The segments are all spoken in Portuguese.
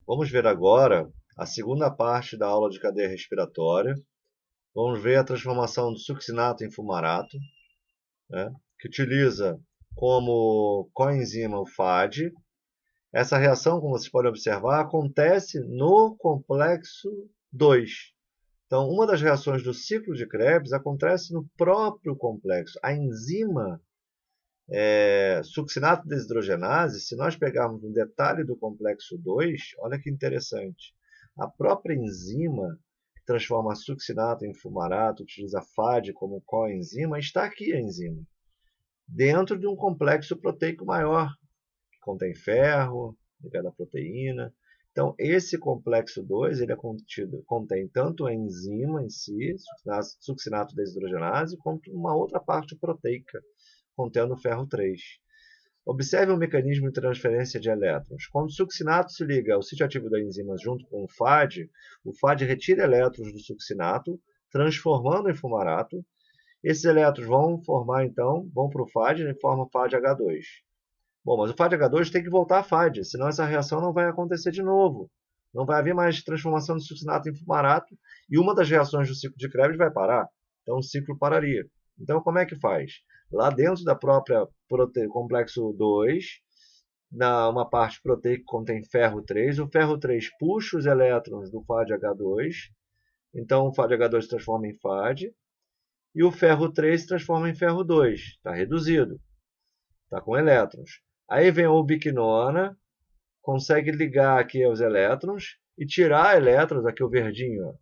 Vamos ver agora a segunda parte da aula de cadeia respiratória. Vamos ver a transformação do succinato em fumarato, né, que utiliza como coenzima o FAD. Essa reação, como vocês podem observar, acontece no complexo 2. Então, uma das reações do ciclo de Krebs acontece no próprio complexo. A enzima succinato desidrogenase, se nós pegarmos um detalhe do complexo 2, olha que interessante. A própria enzima que transforma succinato em fumarato, utiliza FAD como coenzima, está aqui a enzima, dentro de um complexo proteico maior, que contém ferro, ligado à proteína. Então, esse complexo 2 ele contém tanto a enzima em si, succinato desidrogenase, quanto uma outra parte proteica, contendo ferro 3. Observe o mecanismo de transferência de elétrons. Quando o succinato se liga ao sítio ativo da enzima junto com o FAD retira elétrons do succinato, transformando em fumarato. Esses elétrons vão formar, então, vão para o FAD e formam FAD-H2. Bom, mas o FAD-H2 tem que voltar a FAD, senão essa reação não vai acontecer de novo. Não vai haver mais transformação do succinato em fumarato e uma das reações do ciclo de Krebs vai parar. Então o ciclo pararia. Então como é que faz? Lá dentro da própria complexo 2, uma parte proteica que contém ferro 3, o ferro 3 puxa os elétrons do FAD-H2, então o FAD-H2 se transforma em FAD, e o ferro 3 se transforma em ferro 2, está reduzido, está com elétrons. Aí vem a ubiquinona, consegue ligar aqui os elétrons e tirar elétrons, aqui o verdinho, ó,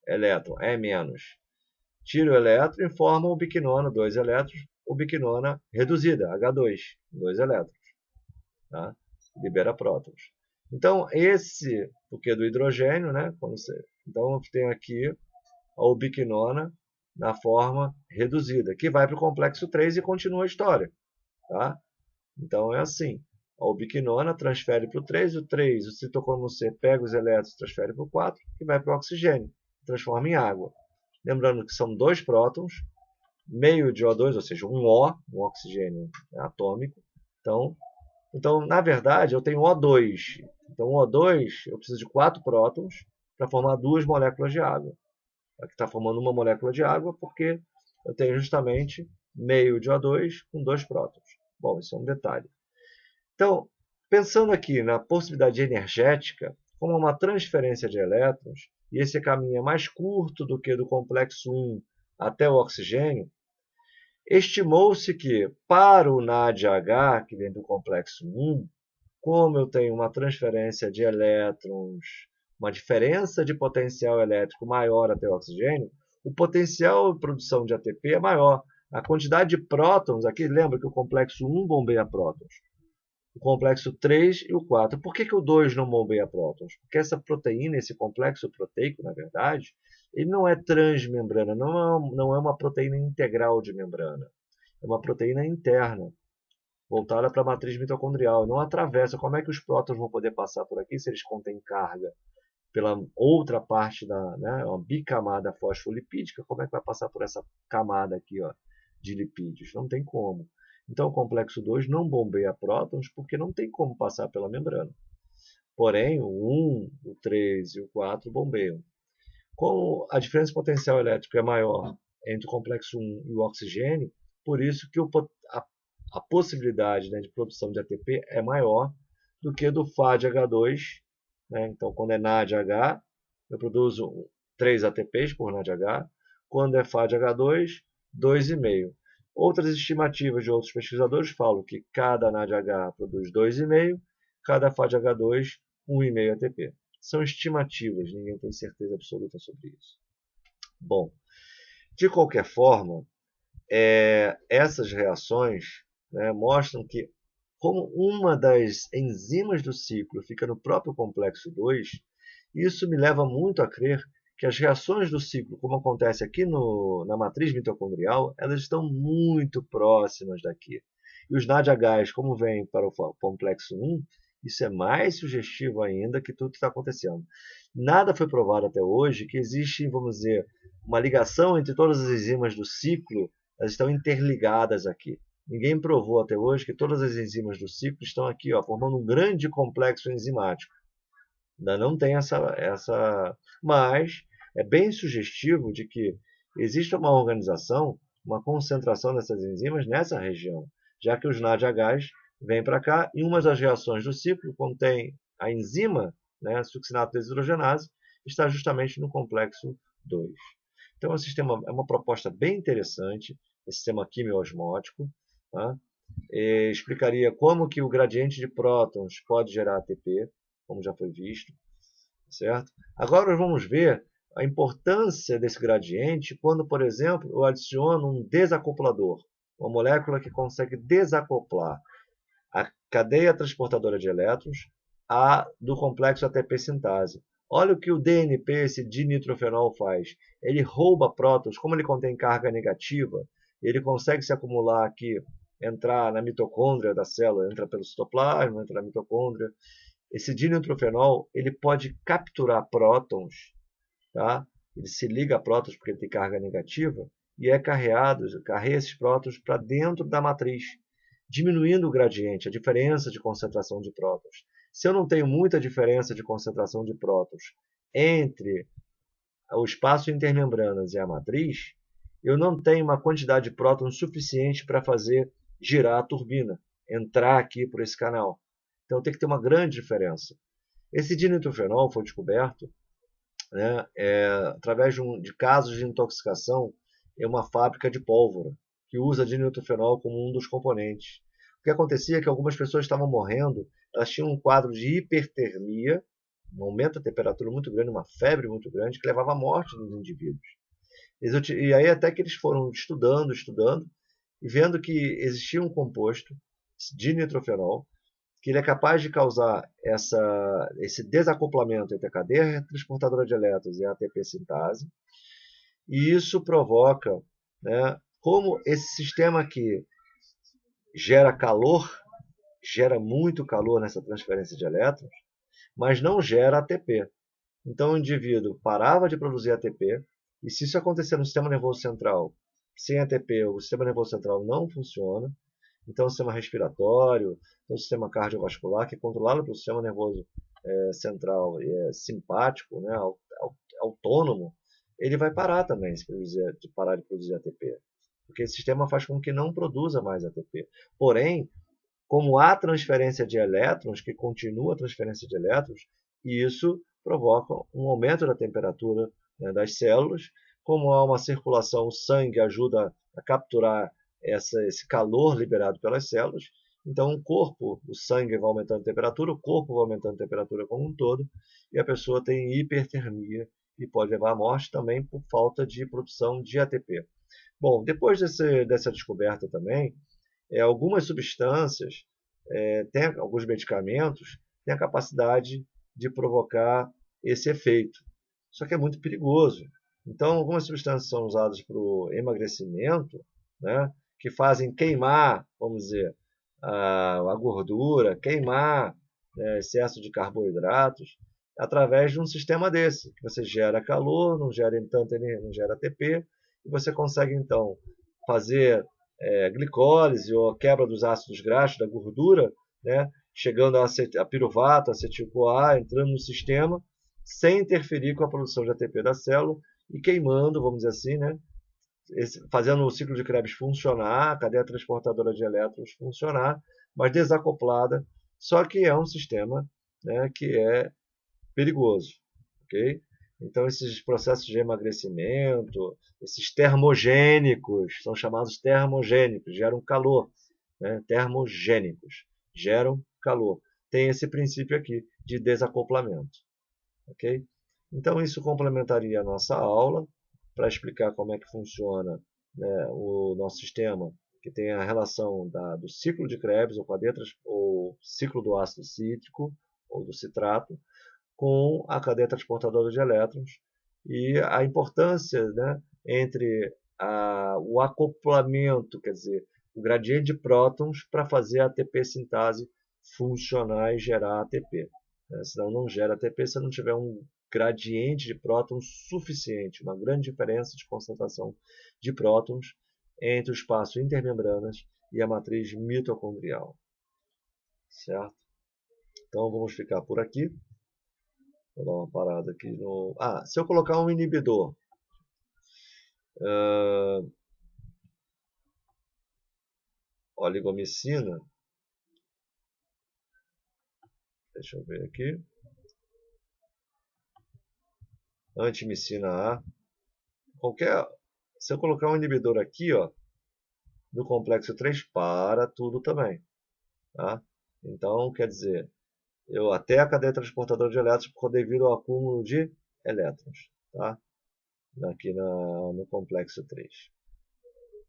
elétron, é menos. Tira o elétron e forma ubiquinona, 2 elétrons, ubiquinona reduzida, H2, 2 elétrons. Tá? Libera prótons. Então, porque é do hidrogênio, né? Então, eu tenho aqui a ubiquinona na forma reduzida, que vai para o complexo 3 e continua a história. Tá? Então, é assim. A ubiquinona transfere para o 3, o citocromo C pega os elétrons e transfere para o 4, que vai para o oxigênio, transforma em água. Lembrando que são 2 prótons, meio de O2, ou seja, um oxigênio atômico. Então, na verdade, eu tenho O2. Então, o O2, eu preciso de 4 prótons para formar 2 moléculas de água. Aqui está formando uma molécula de água porque eu tenho justamente meio de O2 com 2 prótons. Bom, isso é um detalhe. Então, pensando aqui na possibilidade energética, como uma transferência de elétrons, e esse caminho é mais curto do que do complexo 1 até o oxigênio, estimou-se que, para o NADH, que vem do complexo 1, como eu tenho uma transferência de elétrons, uma diferença de potencial elétrico maior até o oxigênio, o potencial de produção de ATP é maior. A quantidade de prótons, aqui lembra que o complexo 1 bombeia prótons, o complexo 3 e o 4. Por que o 2 não bombeia prótons? Porque essa proteína, esse complexo proteico, na verdade, ele não é transmembrana, não é uma proteína integral de membrana. É uma proteína interna, voltada para a matriz mitocondrial. Não atravessa. Como é que os prótons vão poder passar por aqui se eles contêm carga pela outra parte uma bicamada fosfolipídica? Como é que vai passar por essa camada aqui, ó, de lipídios? Não tem como. Então, o complexo 2 não bombeia prótons porque não tem como passar pela membrana. Porém, o 1, o 3 e o 4 bombeiam. Como a diferença de potencial elétrico é maior entre o complexo 1 e o oxigênio, por isso que a possibilidade, né, de produção de ATP é maior do que do FAD-H2. Né? Então, quando é NADH, eu produzo 3 ATPs por NADH. Quando é FAD-H2, 2,5. Outras estimativas de outros pesquisadores falam que cada NADH produz 2,5, cada FAD-H2, 1,5 ATP. São estimativas, ninguém tem certeza absoluta sobre isso. Bom, de qualquer forma, essas reações, né, mostram que, como uma das enzimas do ciclo fica no próprio complexo 2, isso me leva muito a crer que as reações do ciclo, como acontece aqui na matriz mitocondrial, elas estão muito próximas daqui. E os NADHs, como vêm para o complexo 1, isso é mais sugestivo ainda que tudo que está acontecendo. Nada foi provado até hoje que existe, vamos dizer, uma ligação entre todas as enzimas do ciclo, elas estão interligadas aqui. Ninguém provou até hoje que todas as enzimas do ciclo estão aqui, ó, formando um grande complexo enzimático. Ainda não tem essa... Mas é bem sugestivo de que existe uma organização, uma concentração dessas enzimas nessa região, já que os NADH vêm para cá e uma das reações do ciclo contém a enzima, né, succinato desidrogenase, está justamente no complexo 2. Então, é uma proposta bem interessante, esse sistema quimiosmótico, tá? Explicaria como que o gradiente de prótons pode gerar ATP, como já foi visto, certo? Agora nós vamos ver a importância desse gradiente quando, por exemplo, eu adiciono um desacoplador, uma molécula que consegue desacoplar a cadeia transportadora de elétrons do complexo ATP sintase. Olha o que o DNP, esse dinitrofenol, faz. Ele rouba prótons, como ele contém carga negativa, ele consegue se acumular aqui, entrar na mitocôndria da célula, entra pelo citoplasma, entra na mitocôndria. Esse dinitrofenol ele pode capturar prótons, tá? Ele se liga a prótons porque ele tem carga negativa e carrega esses prótons para dentro da matriz, diminuindo o gradiente, a diferença de concentração de prótons. Se eu não tenho muita diferença de concentração de prótons entre o espaço intermembranas e a matriz, eu não tenho uma quantidade de prótons suficiente para fazer girar a turbina, entrar aqui por esse canal. Então tem que ter uma grande diferença. Esse dinitrofenol foi descoberto, né, através de casos de intoxicação em uma fábrica de pólvora, que usa dinitrofenol como um dos componentes. O que acontecia é que algumas pessoas estavam morrendo, elas tinham um quadro de hipertermia, um aumento da temperatura muito grande, uma febre muito grande, que levava à morte dos indivíduos. E aí até que eles foram estudando, e vendo que existia um composto, dinitrofenol, que ele é capaz de causar esse desacoplamento entre a cadeia transportadora de elétrons e a ATP sintase, e isso provoca, né, como esse sistema aqui gera calor, gera muito calor nessa transferência de elétrons, mas não gera ATP. Então o indivíduo parava de produzir ATP, e se isso acontecer no sistema nervoso central, sem ATP, o sistema nervoso central não funciona. Então o sistema respiratório, o sistema cardiovascular, que é controlado pelo sistema nervoso central e simpático, né, autônomo, ele vai parar também de parar de produzir ATP. Porque esse sistema faz com que não produza mais ATP. Porém, como há transferência de elétrons, que continua a transferência de elétrons, isso provoca um aumento da temperatura, né, das células. Como há uma circulação, o sangue ajuda a capturar esse calor liberado pelas células. Então, o sangue vai aumentando a temperatura, o corpo vai aumentando a temperatura como um todo, e a pessoa tem hipertermia e pode levar à morte também por falta de produção de ATP. Bom, depois dessa descoberta também, algumas substâncias, alguns medicamentos, têm a capacidade de provocar esse efeito. Só que é muito perigoso. Então, algumas substâncias são usadas para o emagrecimento, né, que fazem queimar, vamos dizer, a gordura, queimar, excesso de carboidratos, através de um sistema desse, que você gera calor, não gera não gera ATP, e você consegue então fazer glicólise ou quebra dos ácidos graxos, da gordura, né, chegando a piruvato, acetil-CoA, entrando no sistema, sem interferir com a produção de ATP da célula e queimando, vamos dizer assim, né, fazendo o ciclo de Krebs funcionar, a cadeia transportadora de elétrons funcionar, mas desacoplada, só que é um sistema, né, que é perigoso. Okay? Então, esses processos de emagrecimento, esses termogênicos, são chamados termogênicos, geram calor. Né? Termogênicos, geram calor. Tem esse princípio aqui de desacoplamento. Okay? Então, isso complementaria a nossa aula para explicar como é que funciona, né, o nosso sistema, que tem a relação do ciclo de Krebs, ou ciclo do ácido cítrico, ou do citrato, com a cadeia transportadora de elétrons e a importância, né, entre o acoplamento, quer dizer, o gradiente de prótons para fazer a ATP sintase funcionar e gerar ATP. Né? Senão não gera ATP se não tiver um gradiente de prótons suficiente, uma grande diferença de concentração de prótons entre o espaço intermembranas e a matriz mitocondrial. Certo? Então vamos ficar por aqui. Vou dar uma parada aqui no... Ah, se eu colocar um inibidor, oligomicina, deixa eu ver aqui, antimicina A, se eu colocar um inibidor aqui, ó, do complexo 3, para tudo também, tá? Então, quer dizer, até a cadeia transportadora de elétrons devido ao acúmulo de elétrons, tá? Aqui no complexo 3.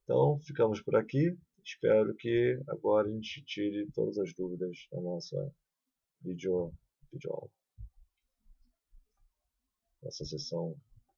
Então, ficamos por aqui. Espero que agora a gente tire todas as dúvidas da nossa videoaula, nossa sessão